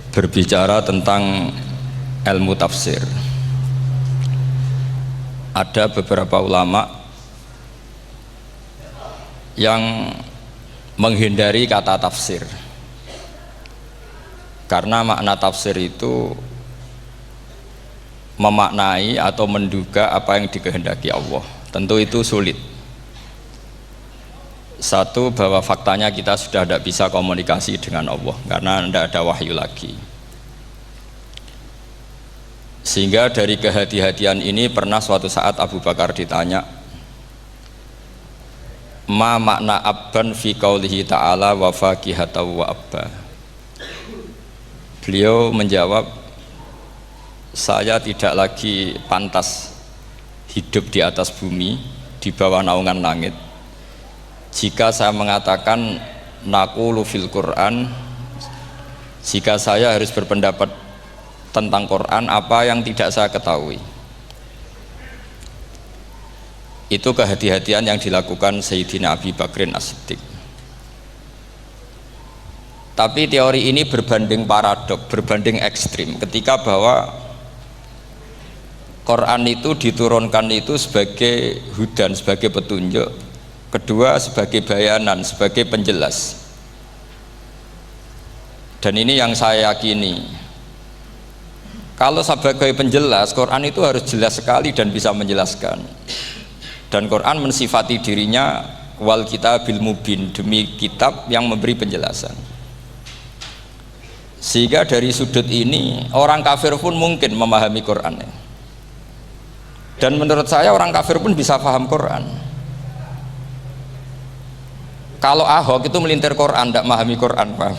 berbicara tentang ilmu tafsir. Ada beberapa ulama yang menghindari kata tafsir karena makna tafsir itu memaknai atau menduga apa yang dikehendaki Allah. Tentu itu sulit. Satu, bahwa faktanya kita sudah tidak bisa komunikasi dengan Allah karena tidak ada wahyu lagi. Sehingga dari kehati-hatian ini pernah suatu saat Abu Bakar ditanya, ma makna abban fi qaulihi ta'ala wa faqihata wa abba. Beliau menjawab, saya tidak lagi pantas hidup di atas bumi, di bawah naungan langit, jika saya mengatakan naqulu fil Quran, jika saya harus berpendapat tentang Quran apa yang tidak saya ketahui. Itu kehati-hatian yang dilakukan Sayyidina Abi Bakrin As-Siddiq. Tapi teori ini berbanding paradok, berbanding ekstrim, ketika bahwa Quran itu diturunkan itu sebagai hudan, sebagai petunjuk, kedua sebagai bayanan, sebagai penjelas. Dan ini yang saya yakini, kalau sebagai penjelas, Quran itu harus jelas sekali dan bisa menjelaskan. Dan Quran mensifati dirinya wal kitabil mubin, demi kitab yang memberi penjelasan. Sehingga dari sudut ini orang kafir pun mungkin memahami Quran. Dan menurut saya orang kafir pun bisa paham Quran. Kalau Ahok itu melintir Quran, tidak memahami Quran, paham?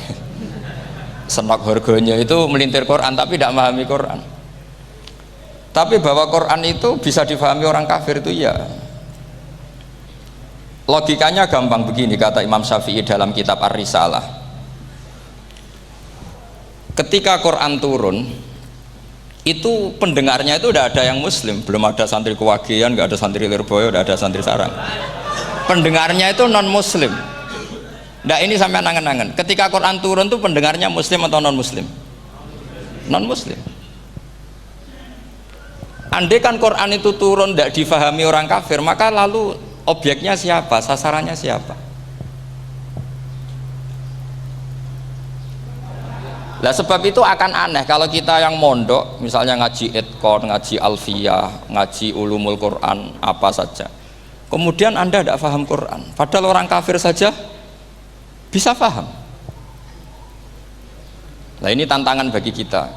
Senok harganya itu melintir Quran tapi tidak memahami Quran. Tapi bahwa Quran itu bisa difahami orang kafir itu ya. Logikanya gampang begini, kata Imam Syafi'i dalam kitab Ar-Risalah. Ketika Quran turun, itu pendengarnya itu udah ada yang muslim, belum ada santri Kewagian, nggak ada santri Lirboyo, udah ada santri Sarang. Pendengarnya itu non muslim. Nah ini sampai angan-angan, ketika Quran turun tuh pendengarnya muslim atau non muslim? Non muslim. Andai kan Quran itu turun tidak difahami orang kafir, maka lalu objeknya siapa, sasarannya siapa? Lah sebab itu akan aneh kalau kita yang mondok, misalnya ngaji Edkon, ngaji Alfiyah, ngaji Ulumul Quran, apa saja, kemudian Anda tidak paham Quran, padahal orang kafir saja bisa paham. Nah ini tantangan bagi kita.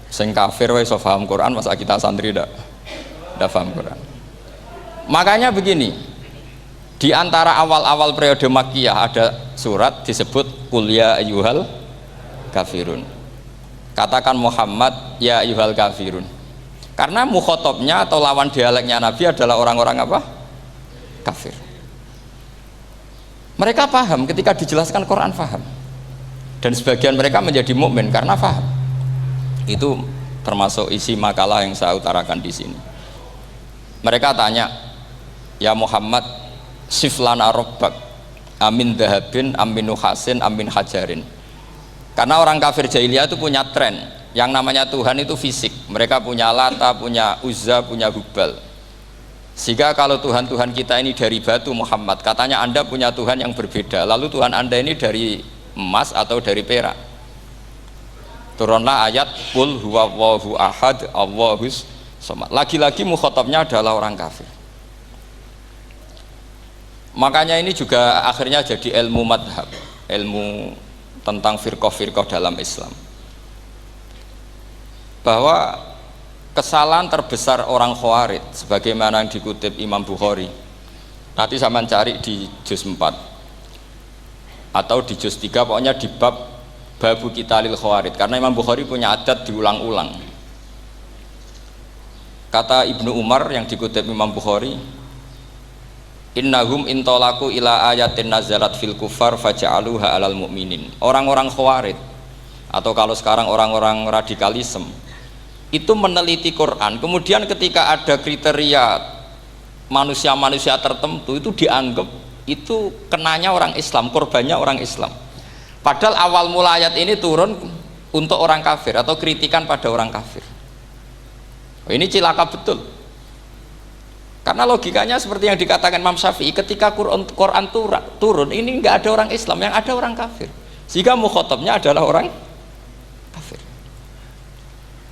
Sing kafir wae iso paham Quran, masa kita santri tidak paham Quran. Makanya begini, di antara awal-awal periode Makkiyah ada surat disebut Qul ya ayyuhal kafirun. Katakan Muhammad ya ayyuhal kafirun. Karena mukhatabnya atau lawan dialeknya Nabi adalah orang-orang apa? Kafir. Mereka paham ketika dijelaskan Quran, paham. Dan sebagian mereka menjadi mukmin karena paham. Itu termasuk isi makalah yang saya utarakan di sini. Mereka tanya, ya Muhammad, siflana rabbak amin dahabin amin nuhasin amin hajarin. Karena orang kafir jahiliyah itu punya tren yang namanya Tuhan itu fisik. Mereka punya Lata, punya Uzza, punya Hubal. Sehingga kalau Tuhan-Tuhan kita ini dari batu, Muhammad, katanya Anda punya Tuhan yang berbeda. Lalu Tuhan Anda ini dari emas atau dari perak. Turunlah ayat Qul huwallahu ahad Allahus samad. Lagi-lagi mukhatabnya adalah orang kafir. Makanya ini juga akhirnya jadi ilmu madhab, ilmu tentang firqah-firqah dalam Islam, bahwa kesalahan terbesar orang Khawarij sebagaimana yang dikutip Imam Bukhari, nanti saya mencari di juz 4 atau di juz 3, pokoknya di bab Babu Qitalil Khawarij, karena Imam Bukhari punya adat diulang-ulang. Kata Ibnu Umar yang dikutip Imam Bukhari, innahum intolaku ila ayatin nazarat fil kufar faja'aluha alal mu'minin. Orang-orang Khawarij atau kalau sekarang orang-orang radikalisme itu meneliti Quran, kemudian ketika ada kriteria manusia-manusia tertentu itu dianggap itu kenanya orang Islam, korbannya orang Islam. Padahal awal mula ayat ini turun untuk orang kafir atau kritikan pada orang kafir. Ini cilaka betul. Karena logikanya seperti yang dikatakan Imam Syafi'i, ketika Quran turun ini nggak ada orang Islam, yang ada orang kafir. Sehingga mukhatabnya adalah orang kafir.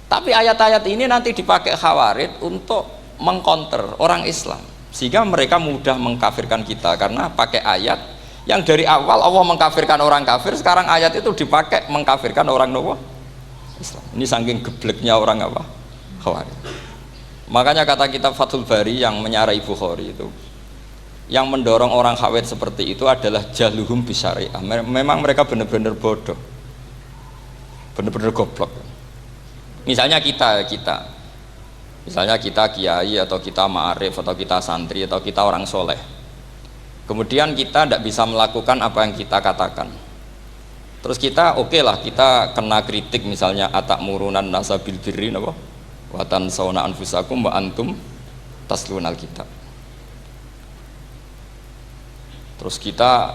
Tapi ayat-ayat ini nanti dipakai Khawarij untuk mengcounter orang Islam, sehingga mereka mudah mengkafirkan kita karena pakai ayat yang dari awal Allah mengkafirkan orang kafir, sekarang ayat itu dipakai mengkafirkan orang Islam. Ini saking gebleknya orang apa? Khawarij. Makanya kata kitab Fathul Bari yang menyarai Bukhari itu, yang mendorong orang Khawarij seperti itu adalah jahluhum bisyariah. Memang mereka benar-benar bodoh, benar-benar goblok. Misalnya kita kiai atau kita ma'arif atau kita santri atau kita orang soleh, kemudian kita tidak bisa melakukan apa yang kita katakan, terus kita oke lah, kita kena kritik misalnya atakmurunan nasa bil birri apa watan sauna anfusakum wa antum taslunal kitab. Terus kita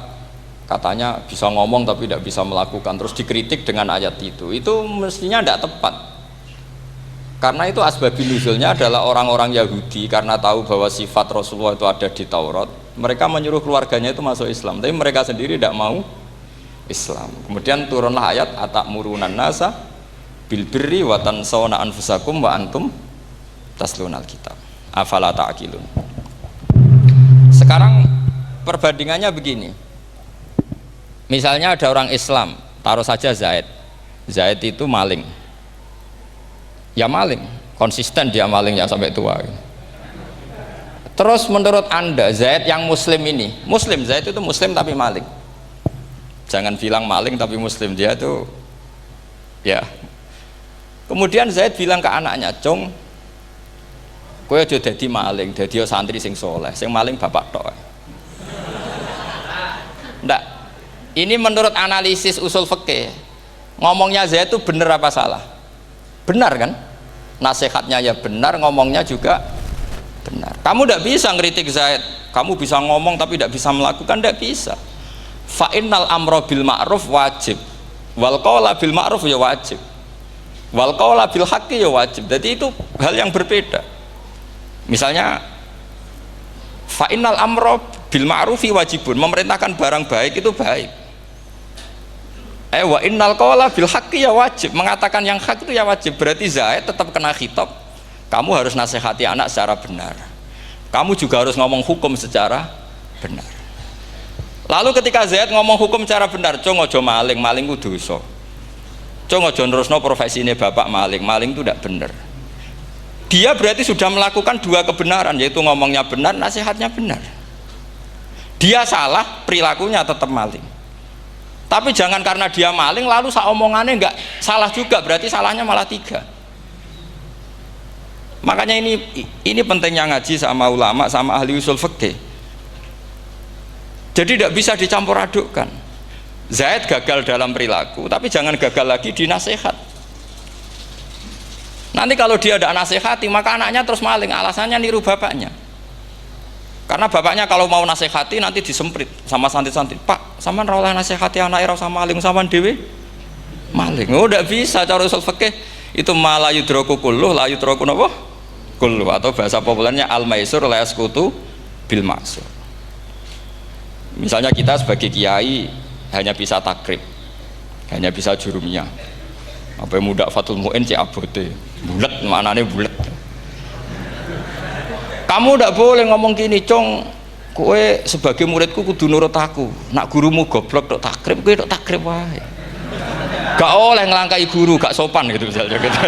katanya bisa ngomong tapi tidak bisa melakukan, terus dikritik dengan ayat itu mestinya tidak tepat. Karena itu asbabun nuzulnya adalah orang-orang Yahudi karena tahu bahwa sifat Rasulullah itu ada di Taurat, mereka menyuruh keluarganya itu masuk Islam, tapi mereka sendiri tidak mau Islam. Kemudian turunlah ayat atakmurunan nasa bil birri wa tansawna anfusakum wa antum taslunal kitab afala ta'qilun. Sekarang perbandingannya begini, misalnya ada orang Islam, taruh saja Zaid itu maling, ya maling, konsisten dia malingnya sampai tua. Terus menurut Anda Zaid yang muslim ini, muslim, Zaid itu muslim tapi maling, jangan bilang maling tapi muslim, dia itu ya. Kemudian Zaid bilang ke anaknya, "Cung, kowe aja dadi maling, dadi santri sing soleh, sing maling bapak tok." Ndak. Ini menurut analisis usul fikih. Ngomongnya Zaid itu benar apa salah? Benar kan? Nasihatnya ya benar, ngomongnya juga benar. Kamu ndak bisa ngeritik Zaid. Kamu bisa ngomong tapi ndak bisa melakukan, ndak bisa. Fa innal amra bil ma'ruf wajib. Wal qawla bil ma'ruf ya wajib. Wal qaula bil haqqi ya wajib. Jadi itu hal yang berbeda. Misalnya fa innal amra bil ma'rufi wajibun, memerintahkan barang baik itu baik. Wa innal qaula bil haqqi ya wajib, mengatakan yang hak itu ya wajib. Berarti Zaid tetap kena khitab. Kamu harus nasihati anak secara benar. Kamu juga harus ngomong hukum secara benar. Lalu ketika Zaid ngomong hukum secara benar, cung aja maling, maling ku dosa. Cung aja nerusno profesi ini bapak maling, maling itu tidak benar. Dia berarti sudah melakukan dua kebenaran, yaitu ngomongnya benar, nasihatnya benar. Dia salah, perilakunya tetap maling. Tapi jangan karena dia maling lalu omongannya enggak salah juga, berarti salahnya malah tiga. Makanya ini pentingnya ngaji sama ulama, sama ahli usul fikih. Jadi tidak bisa dicampur adukkan. Zaid gagal dalam perilaku, tapi jangan gagal lagi di nasihat. Nanti kalau dia tidak nasihati, maka anaknya terus maling, alasannya niru bapaknya. Karena bapaknya kalau mau nasihati nanti disemprit sama santri-santri, "Pak, sampean ra oleh nasihati anake ra usah maling, sampean dhewe maling." Oh, tidak bisa cara usul fikih. Itu malah yudraku kulluh, la yudraku napa? Kulluh, atau bahasa populernya al-maisur la yasqutu bil ma'sur. Misalnya kita sebagai kiai hanya bisa takrib, hanya bisa jurumiyah. Apa yang muda Fathul Mu'in cek abote, bulet, maknanya bulet. Kamu tidak boleh ngomong gini, "Cung, kowe sebagai muridku kudu nurut aku. Nak gurumu goblok tok takrib, kowe tok takrib wae. Gak oleh ngelangkai guru, gak sopan gitu misalnya gitu."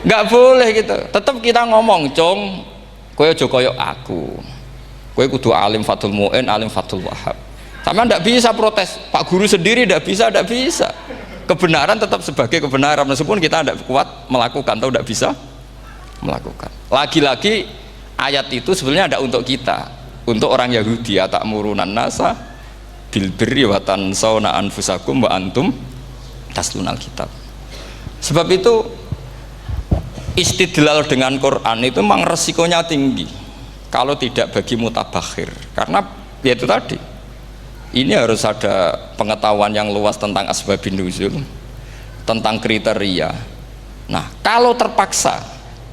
Gak boleh gitu. Tetap kita ngomong, "Cung, kowe aja koyok aku. Kowe kudu alim Fathul Mu'in, alim Fathul Wahhab." Sama tidak bisa protes, Pak Guru sendiri tidak bisa. Kebenaran tetap sebagai kebenaran, meskipun kita tidak kuat melakukan atau tidak bisa melakukan. Lagi-lagi ayat itu sebenarnya ada untuk kita, untuk orang Yahudi, atakmurunan nasa bil birri wa tansawna anfusakum wa antum taslunal kitab. Sebab itu istidlal dengan Quran itu memang resikonya tinggi kalau tidak bagi mutabakhir, karena ya itu tadi, ini harus ada pengetahuan yang luas tentang asbabun nuzul, tentang kriteria. Nah, kalau terpaksa,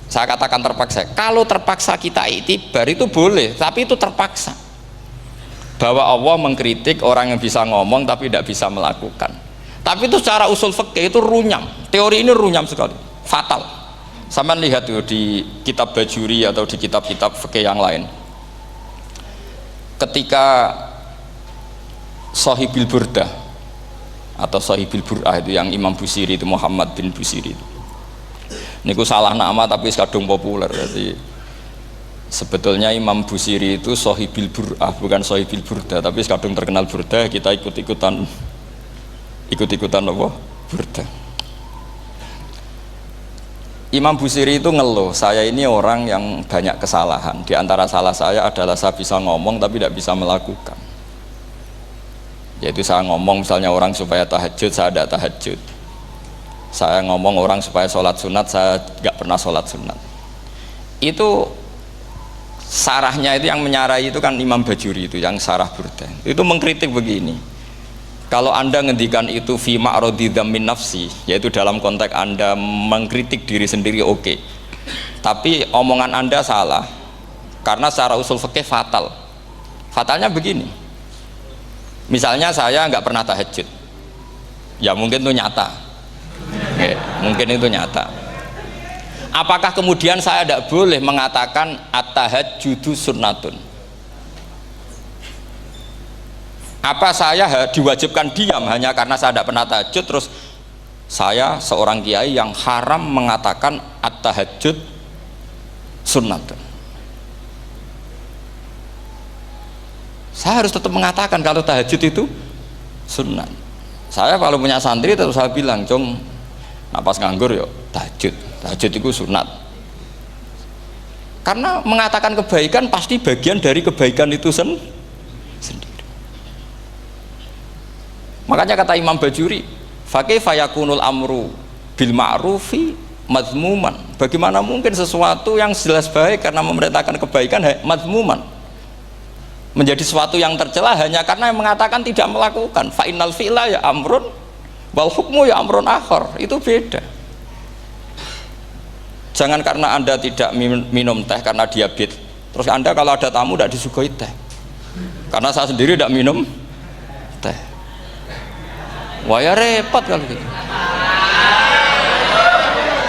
saya katakan terpaksa, kalau terpaksa kita iktibar itu boleh, tapi itu terpaksa. Bahwa Allah mengkritik orang yang bisa ngomong tapi tidak bisa melakukan. Tapi itu secara usul fikih itu runyam. Teori ini runyam sekali, fatal. Sama lihat tuh di kitab Bajuri atau di kitab-kitab fikih yang lain. Ketika Shahibil Burdah atau Shahibil Bur'ah itu yang Imam Busiri itu, Muhammad bin Busiri itu, niku salah nama tapi kadung populer. Jadi sebetulnya Imam Busiri itu Shahibil Bur'ah bukan Shahibil Burdah, tapi kadung terkenal Burdah, kita ikut-ikutan apa? Burdah. Imam Busiri itu ngeluh, saya ini orang yang banyak kesalahan. Di antara salah saya adalah saya bisa ngomong tapi tidak bisa melakukan. Yaitu saya ngomong misalnya orang supaya tahajud, saya tidak tahajud. Saya ngomong orang supaya sholat sunat, saya nggak pernah sholat sunat. Itu sarahnya itu yang menyarai itu kan Imam Bajuri itu yang sarah Burdah. Itu mengkritik begini. Kalau Anda ngendikan itu fi ma'radi dzammin nafsi, yaitu dalam konteks Anda mengkritik diri sendiri oke. Tapi omongan Anda salah. Karena secara usul fikih fatal. Fatalnya begini. Misalnya saya nggak pernah tahajud, ya mungkin itu nyata, mungkin itu nyata. Apakah kemudian saya tidak boleh mengatakan at-tahajjudu sunnatun? Apa saya diwajibkan diam hanya karena saya tidak pernah tahajud, terus saya seorang kiai yang haram mengatakan at-tahajjud sunnatun? Saya harus tetap mengatakan kalau tahajud itu sunnah. Saya kalau punya santri terus saya bilang, "Jong, napas nganggur yuk tahajud. Tahajud itu sunat." Karena mengatakan kebaikan pasti bagian dari kebaikan itu sendiri. Makanya kata Imam Bajuri, "Fa kaifa yakunul amru bil ma'rufi madhmuman." Bagaimana mungkin sesuatu yang jelas baik karena memerintahkan kebaikan madhmuman? Menjadi sesuatu yang tercela hanya karena yang mengatakan tidak melakukan. Fa innal fi'la ya amrun wal hukmu ya amrun akhar. Itu beda. Jangan karena Anda tidak minum teh karena diabetes, terus Anda kalau ada tamu tidak disuguhi teh. Karena saya sendiri tidak minum teh. Wah ya repot kalau gitu.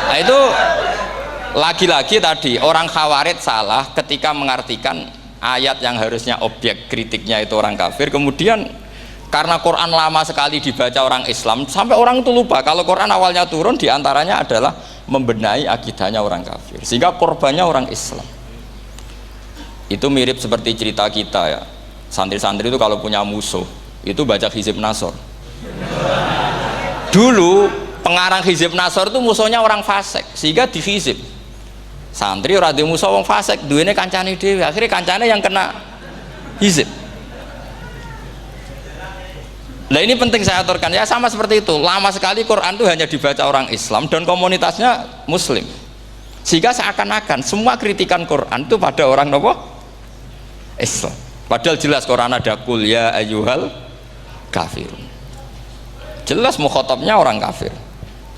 Nah itu lagi-lagi tadi orang Khawarij salah ketika mengartikan ayat yang harusnya objek kritiknya itu orang kafir, kemudian karena Quran lama sekali dibaca orang Islam sampai orang itu lupa kalau Quran awalnya turun diantaranya adalah membenahi akidahnya orang kafir, sehingga korbannya orang Islam. Itu mirip seperti cerita kita ya, santri-santri itu kalau punya musuh itu baca Hizib Nasor. Dulu pengarang Hizib Nasor itu musuhnya orang fasik, sehingga dihizib. Santri ora duwe musuh wong fasik, duwene kancane dhewe, akhirnya kancane yang kena hizib. Nah ini penting saya aturkan ya, sama seperti itu. Lama sekali Quran itu hanya dibaca orang Islam dan komunitasnya Muslim, sehingga seakan-akan semua kritikan Quran itu pada orang nopo Islam. Padahal jelas Quran ada kul ya ayyuhal kafirun. Jelas mukhatabnya orang kafir.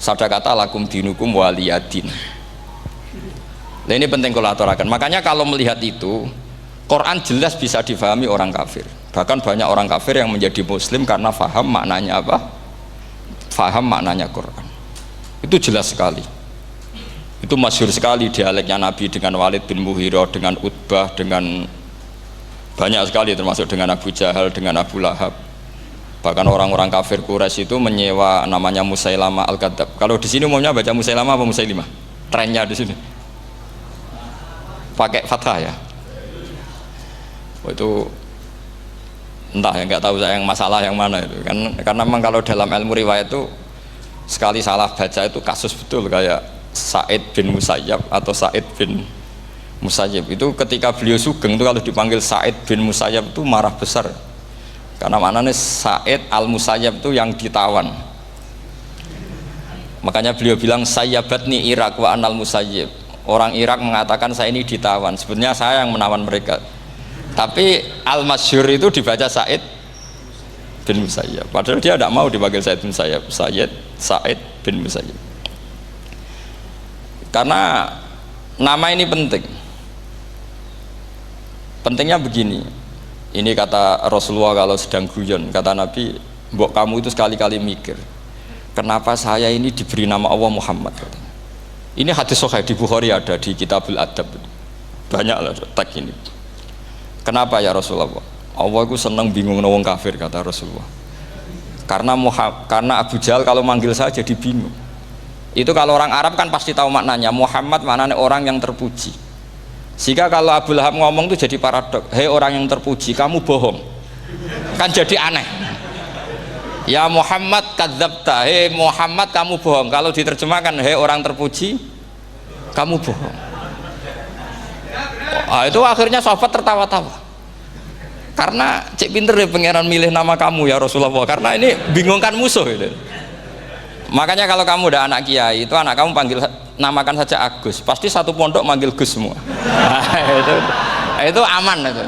Sadaqata lakum dinukum waliyadin. Nah ini penting kalau aturakan. Makanya kalau melihat itu, Quran jelas bisa difahami orang kafir. Bahkan banyak orang kafir yang menjadi Muslim karena faham maknanya apa? Faham maknanya Quran. Itu jelas sekali. Itu masyhur sekali dialeknya Nabi dengan Walid bin Mughirah, dengan Utbah, dengan banyak sekali termasuk dengan Abu Jahal, dengan Abu Lahab. Bahkan orang-orang kafir Quraisy itu menyewa namanya Musailamah Al-Kadzab. Kalau di sini umumnya baca Musailamah apa Musailimah? Trennya di sini pakai fathah ya. Oh, itu entah ya, nggak tahu saya yang masalah yang mana itu kan, karena memang kalau dalam ilmu riwayat itu sekali salah baca itu kasus betul, kayak Sa'id bin Musayyab atau Sa'id bin Musayyib itu ketika beliau sugeng itu kalau dipanggil Sa'id bin Musayyab itu marah besar, karena maknanya Sa'id al-Musayyab itu yang ditawan. Makanya beliau bilang sayyabatni Irak wa anal Musayyib. Orang Irak mengatakan saya ini ditawan, sebenarnya saya yang menawan mereka. Tapi al-masyhur itu dibaca Sa'id bin Musayyab, padahal dia tidak mau dipanggil Sa'id bin Musayyab, Sa'id bin Musayyib. Karena nama ini penting. Pentingnya begini. Ini kata Rasulullah kalau sedang guyon, kata Nabi, mbok kamu itu sekali-kali mikir, kenapa saya ini diberi nama Allah Muhammad. Ini hadis sahih di Bukhari, ada di Kitabul Adab. Banyak lah tag ini. Kenapa ya Rasulullah? Allah itu senang bingung wong kafir, kata Rasulullah. Karena Abu Jahal kalau manggil saya jadi bingung. Itu kalau orang Arab kan pasti tahu maknanya. Muhammad maknanya orang yang terpuji. Sehingga kalau Abu Lahab ngomong itu jadi paradok. Hei orang yang terpuji, kamu bohong. Kan jadi aneh. Ya Muhammad kadzabta. Hei Muhammad kamu bohong. Kalau diterjemahkan hei orang terpuji, kamu bohong. Itu akhirnya sahabat tertawa-tawa. Karena cek pinter ya pangeran milih nama kamu ya Rasulullah. Karena ini bingungkan musuh gitu. Makanya kalau kamu udah anak kiai, itu anak kamu panggil, namakan saja Agus, pasti satu pondok manggil Gus semua. Itu aman itu.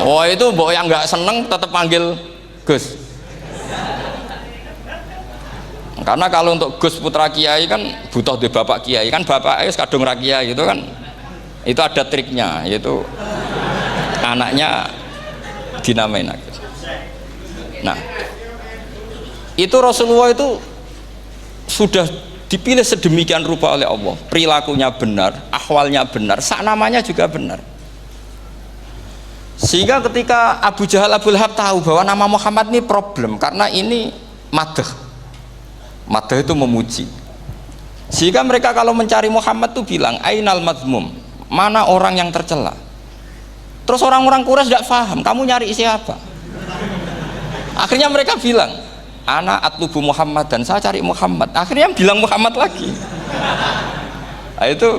Oh itu mbok yang nggak seneng tetap panggil Gus. Karena kalau untuk Gus putra kiai kan butuh di bapak kiai, kan bapak ayus kadung rakyai itu kan, itu ada triknya, yaitu anaknya dinamain Agus. Nah, itu Rasulullah itu sudah dipilih sedemikian rupa oleh Allah, perilakunya benar, ahwalnya benar, sak namanya juga benar. Sehingga ketika Abu Jahal, Abu Lahab tahu bahwa nama Muhammad ini problem, karena ini madah itu memuji. Sehingga mereka kalau mencari Muhammad tuh bilang ainal madmum, mana orang yang tercela. Terus orang-orang Quraisy tidak paham, kamu nyari siapa? Akhirnya mereka bilang, ana atlubu Muhammad, dan saya cari Muhammad. Akhirnya bilang Muhammad lagi. Nah, itu.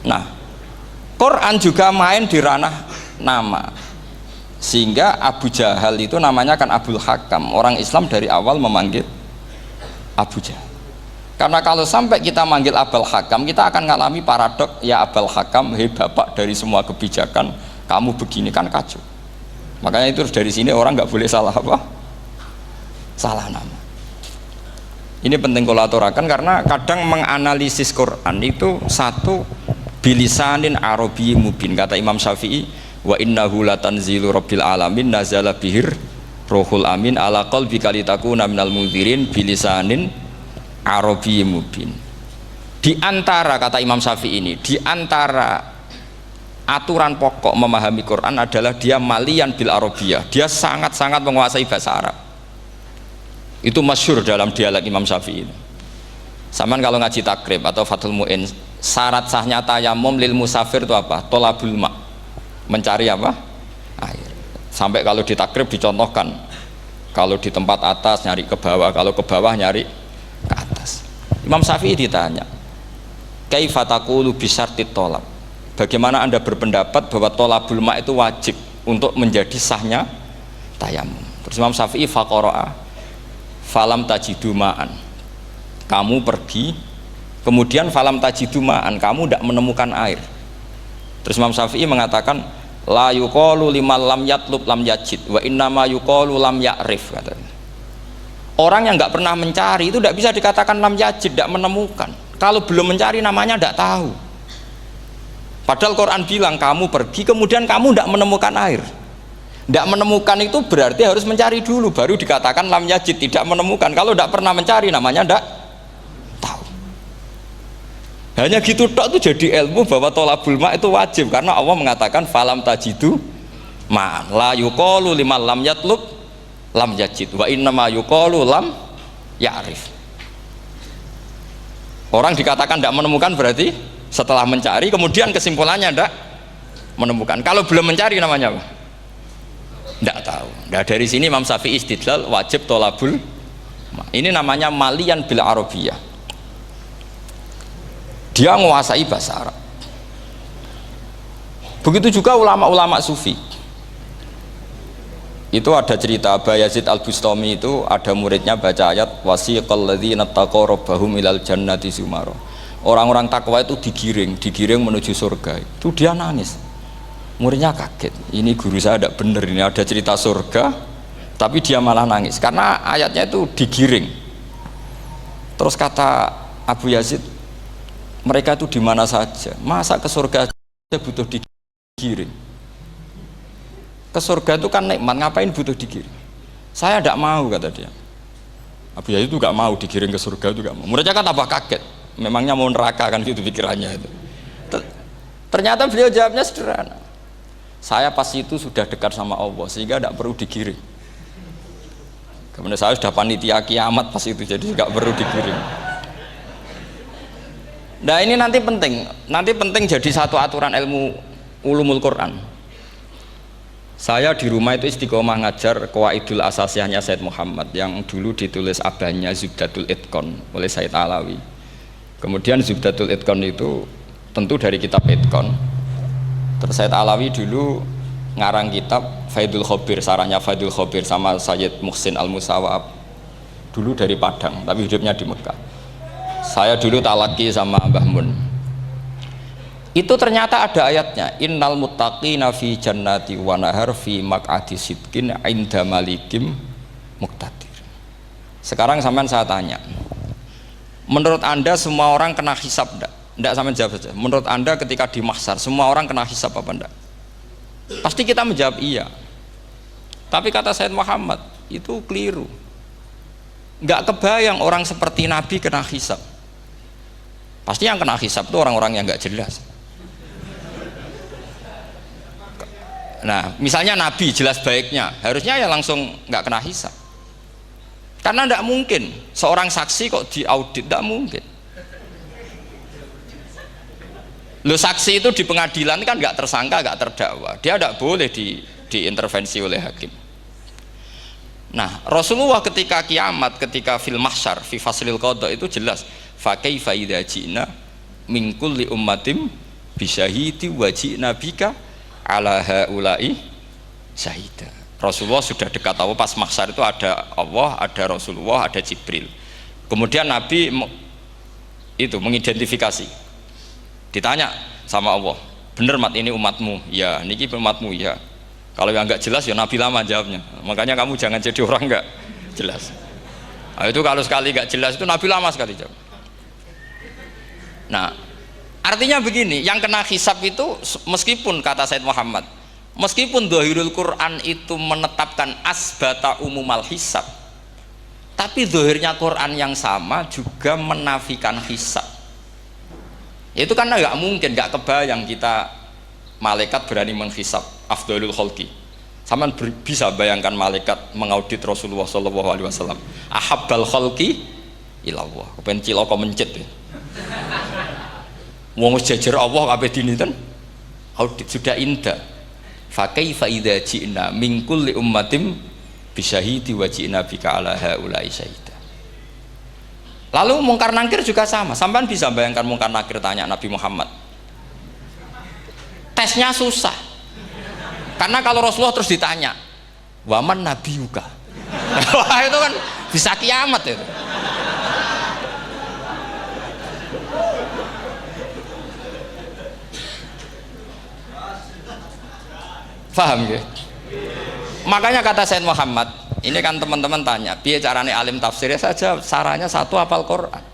Nah, Quran juga main di ranah nama. Sehingga Abu Jahal itu namanya kan Abul Hakam. Orang Islam dari awal memanggil Abu Jahal. Karena kalau sampai kita manggil Abul Hakam, kita akan mengalami paradok, ya Abul Hakam, hei bapak dari semua kebijakan, kamu begini kan kacau. Makanya itu dari sini orang nggak boleh salah apa? Salah nama. Ini penting kalau aturakan, karena kadang menganalisis Quran itu satu bilisanin arabi mubin. Kata Imam Syafi'i, wa innahu latanzilu rabbil alamin nazala bihir rohul amin ala qalbika litakuna minal mudhirin bilisanin arabi mubin. Di antara, kata Imam Syafi'i ini, di antara aturan pokok memahami Quran adalah dia malian bil arabiyah, dia sangat-sangat menguasai bahasa Arab. Itu masyhur dalam dialog Imam Syafi'i. Saman kalau ngaji takrib atau Fathul Mu'in, syarat sahnya tayamum lil musafir itu apa? Tolabul ma, mencari apa? Air. Sampai kalau di takrib dicontohkan, kalau di tempat atas nyari ke bawah, kalau ke bawah nyari ke atas. Imam Syafi'i ditanya, kaifa taqulu bi syartit tolab, bagaimana anda berpendapat bahwa tolabul ma itu wajib untuk menjadi sahnya tayamum? Terus Imam Syafi'i faqara'a falam tajidu ma'an, kamu pergi kemudian falam tajidu ma'an, kamu tidak menemukan air. Terus Imam Syafi'i mengatakan la yuqalu liman lam yatlub lam yajid wa innama yuqalu lam ya'rif, katanya. Orang yang nggak pernah mencari itu tidak bisa dikatakan lam yajid, tidak menemukan. Kalau belum mencari namanya tidak tahu. Padahal Quran bilang kamu pergi kemudian kamu tidak menemukan air. Tidak menemukan itu berarti harus mencari dulu, baru dikatakan lam yajid, tidak menemukan. Kalau tidak pernah mencari namanya tidak tahu. Hanya gitu tok itu jadi ilmu bahwa tolabul ma itu wajib, karena Allah mengatakan falam tajidu ma la yuqalu liman lam yatlub lam yajid wa innama yuqalu lam ya'rif. Orang dikatakan tidak menemukan berarti setelah mencari kemudian kesimpulannya tidak menemukan. Kalau belum mencari namanya apa? Tidak tahu. Nah, dari sini Imam Syafi'i istidlal wajib tolabul. Ini namanya malian bil arabiyah. Dia menguasai bahasa Arab. Begitu juga ulama-ulama sufi. Itu ada cerita Aba Yazid Al-Bustami, itu ada muridnya baca ayat wasiqal ladzina taqaw rabbahum ilal jannati zumara. Orang-orang takwa itu digiring menuju surga. Itu dia nangis. Muridnya kaget, ini guru saya tidak benar, ini ada cerita surga tapi dia malah nangis karena ayatnya itu digiring. Terus kata Abu Yazid, mereka itu di mana saja, masa ke surga aja butuh digiring? Ke surga itu kan nikmat, ngapain butuh digiring? Saya tidak mau, kata dia. Abu Yazid itu gak mau digiring ke surga, itu gak mau. Muridnya kan tambah kaget, memangnya mau neraka kan gitu pikirannya itu. Ternyata beliau jawabnya sederhana, saya pas itu sudah dekat sama Allah sehingga tidak perlu digiring. Kemudian saya sudah panitia kiamat pas itu, jadi nggak perlu digiring. Nah ini nanti penting jadi satu aturan ilmu ulumul Quran. Saya di rumah itu istiqomah ngajar Qawaidul Asasiyahnya Said Muhammad yang dulu ditulis abahnya Zubdatul Itqon oleh Said Alawi. Kemudian Zubdatul Itqon itu tentu dari kitab Itqon. Terus Said Alawi dulu ngarang kitab Faidul Khobir, sarahnya Faidul Khobir sama Sayyid Muhsin Al-Musawab, dulu dari Padang tapi hidupnya di Mekah. Saya dulu talaki sama Mbah Mun. Itu ternyata ada ayatnya, innal muttaqina fi jannati wa nahar fi maq'adi sidqin 'inda malikim muqtadir. Sekarang sampean saya tanya, menurut Anda semua orang kena hisab enggak? Enggak, sampean jawab saja. Menurut Anda ketika di mahsyar semua orang kena hisab apa enggak? Pasti kita menjawab iya. Tapi kata Said Muhammad itu keliru. Enggak kebayang orang seperti Nabi kena hisab. Pasti yang kena hisab itu orang-orang yang enggak jelas. Nah, misalnya Nabi jelas baiknya, harusnya ya langsung enggak kena hisab. Karena enggak mungkin seorang saksi kok diaudit, enggak mungkin. Lo saksi itu di pengadilan kan nggak tersangka, nggak terdakwa, dia tidak boleh diintervensi oleh hakim. Nah Rasulullah ketika kiamat, ketika fil mahsyar, fi faslil qada itu jelas, fa kaifa idza ji'na min kulli ummatin bisyahidi wa ji'na bika ala haula'i syahida. Rasulullah sudah dekat Allah, pas mahsyar itu ada Allah, ada Rasulullah, ada Jibril. Kemudian Nabi itu mengidentifikasi. Ditanya sama Allah, bener mat ini umatmu? Ya, niki umatmu ya. Kalau yang nggak jelas ya Nabi lama jawabnya. Makanya kamu jangan jadi orang nggak jelas. Nah, itu kalau sekali nggak jelas itu Nabi lama sekali jawab. Nah, artinya begini, yang kena hisab itu meskipun kata Said Muhammad, meskipun Dhahirul Quran itu menetapkan asbata umumal hisab, tapi zahirnya Quran yang sama juga menafikan hisab. Itu karena nggak mungkin, nggak kebayang kita malaikat berani menghisab afdalul khalqi. Sama bisa bayangkan malaikat mengaudit Rasulullah SAW, ahabbal khalqi ilallah, kepen cilaka mencit ya. Wong jejer Allah kabeh dinten audit sudah indah. Fa kaifa idza ji'na min kulli ummatin bisyahidi wa ji'na bika ala haula'i syahida. Lalu mungkar nakir juga sama. Sampean bisa bayangkan mungkar nakir tanya Nabi Muhammad. Tesnya susah. Karena kalau Rasulullah terus ditanya, "Waman nabiyuka?" Wah, itu kan bisa kiamat itu. Paham ya? Makanya kata Said Muhammad, ini kan teman-teman tanya, piye caranya alim tafsirnya saja, sarannya satu hafal Quran,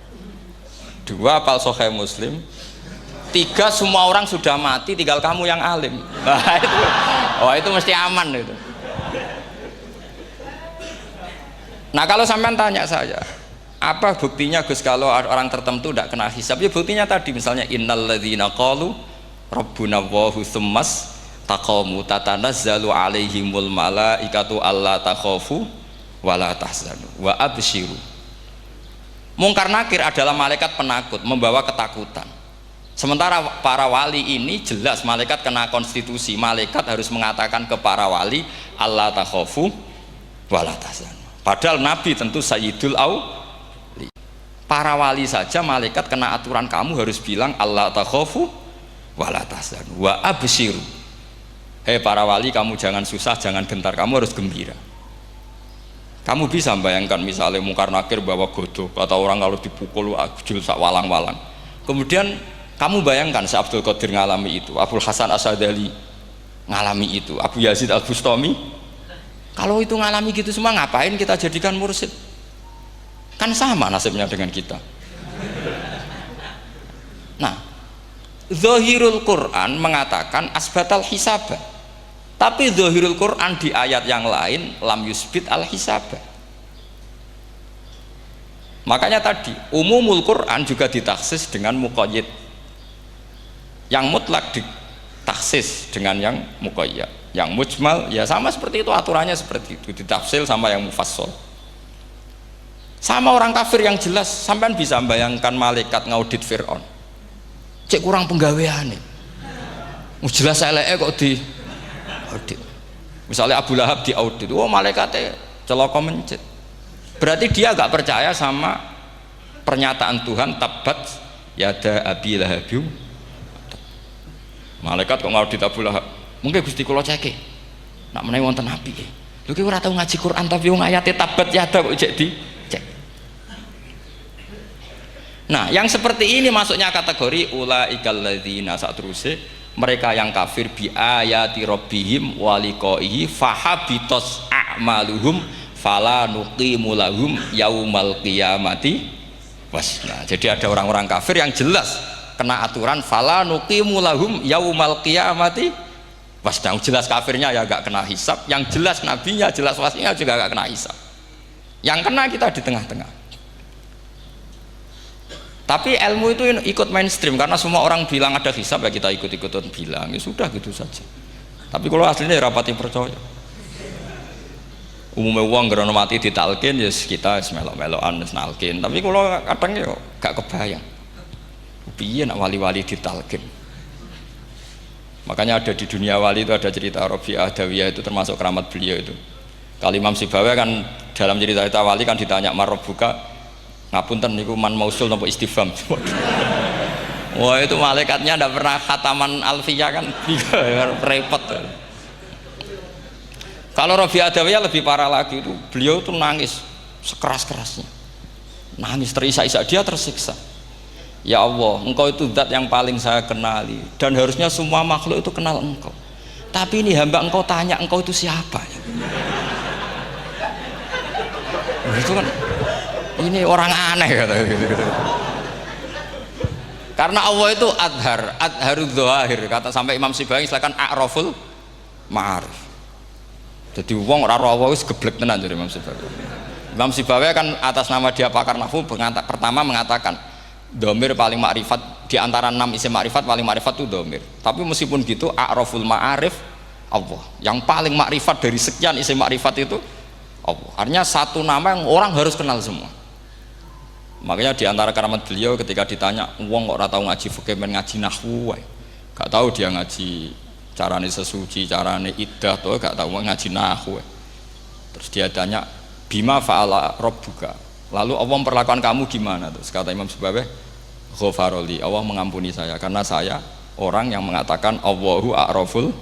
dua hafal Sahih Muslim, tiga semua orang sudah mati, tinggal kamu yang alim. Nah, itu mesti aman itu. Nah kalau sampean tanya saya, apa buktinya Gus kalau orang tertentu tidak kena hisab? Ya buktinya tadi misalnya innalladzina qalu rabbuna Allahu tsummas taqamu tatanazzalu alaihimul malaikatu alla takhafu wala tahzanu wa absyiru. Mungkar nakir adalah malaikat penakut membawa ketakutan. Sementara para wali ini jelas malaikat kena konstitusi, malaikat harus mengatakan ke para wali alla takhafu wala tahzanu. Padahal Nabi tentu sayyidul auli. Para wali saja malaikat kena aturan, kamu harus bilang alla takhafu wala tahzanu wa absyiru. Hei para wali, kamu jangan susah, jangan gentar, kamu harus gembira. Kamu bisa bayangkan misalnya mungkar nakir bawa godok atau orang kalau dipukul jul sak walang-walang. Kemudian kamu bayangkan si Abdul Qadir ngalami itu, Abdul Hasan Asadali ngalami itu, Abu Yazid Al Bustami Kalau itu ngalami gitu semua, ngapain kita jadikan mursyid? Kan sama nasibnya dengan kita. Nah, zahirul Quran mengatakan asbatal hisabah, tapi zahirul Quran di ayat yang lain lam yusbit al hisabah. Makanya tadi umumul Quran juga ditaksis dengan muqayyid, yang mutlak ditaksis dengan yang muqayyad, yang mujmal ya sama seperti itu, aturannya seperti itu, ditafsir sama yang mufassal. Sama orang kafir yang jelas, sampean bisa bayangkan malaikat ngaudit Fir'aun, cek kurang penggaweane, jelas eleke kok di audit. Misalnya Abu Lahab di audit, oh malaikatnya celaka mencet, berarti dia gak percaya sama pernyataan Tuhan tabat yada abi lahabiu. Malaikat kok ngaudit Abu Lahab, mungkin Gusti kula ceke nak menawi wonten api lho ki ora tau ngaji Quran tapi wong ayate tabat yada kok cek di cek. Nah, yang seperti ini masuknya kategori ulaikal ladzina, sateruse mereka yang kafir bi ayati rabbihim wa liqaihi fahabitos a'maluhum fala nuqimu lahum yaumal qiyamati wasna. Jadi ada orang-orang kafir yang jelas kena aturan fala nuqimu lahum yaumal qiyamati wasna. Jelas kafirnya ya gak kena hisab, yang jelas nabinya, jelas wasinya juga gak kena hisab. Yang kena kita di tengah-tengah. Tapi ilmu itu ikut mainstream karena semua orang bilang ada hisab ya kita ikut-ikutan bilang, ya sudah gitu saja. Tapi kalau aslinya ya rapati percaya. Umumnya uang gerono mati ditalkin ya kita melok-melokan nalkin. Tapi kalau kadang ya gak kebayang. Piye nak wali-wali ditalkin. Makanya ada di dunia wali itu ada cerita Rabi'ah Adawiyah, itu termasuk keramat beliau itu. Kali Imam Sibawi kan dalam cerita wali kan ditanya marabbuka, ngapunten niku man mausul nopo istifham. Wah itu malaikatnya ndak pernah khataman alfiyah kan, repot. Kalau Rabi'ah Adawiyah lebih parah lagi, itu beliau tuh nangis sekeras-kerasnya, nangis terisak-isak, dia tersiksa. Ya Allah, engkau itu zat yang paling saya kenali dan harusnya semua makhluk itu kenal engkau, tapi ini hamba engkau tanya engkau itu siapa ya? Itu kan ini orang aneh kata gitu. Karena Allah itu adharud dzahir, kata sampai Imam Sibawi silakan a'raful ma'arif. Jadi wong ora ora wis geblek tenan dari Imam Sibawi. Imam Sibawi kan atas nama dia pakar nahwu pertama mengatakan domir paling makrifat di antara 6 isim makrifat, paling makrifat itu domir. Tapi meskipun gitu a'raful ma'arif Allah, yang paling makrifat dari sekian isim makrifat itu Allah. Artinya satu nama yang orang harus kenal semua. Makanya di antara keramat beliau ketika ditanya wong kok ora tau ngaji fikih men ngaji nahwu wae, gak tahu dia ngaji carane sesuci, carane iddah tuh gak tahu ngaji nahwu. Terus dia tanya bima fa'ala rabbuka, lalu Allah memperlakukan kamu gimana? Terus kata Imam Sibawi ghafaroli, Allah mengampuni saya karena saya orang yang mengatakan Allahu a'raful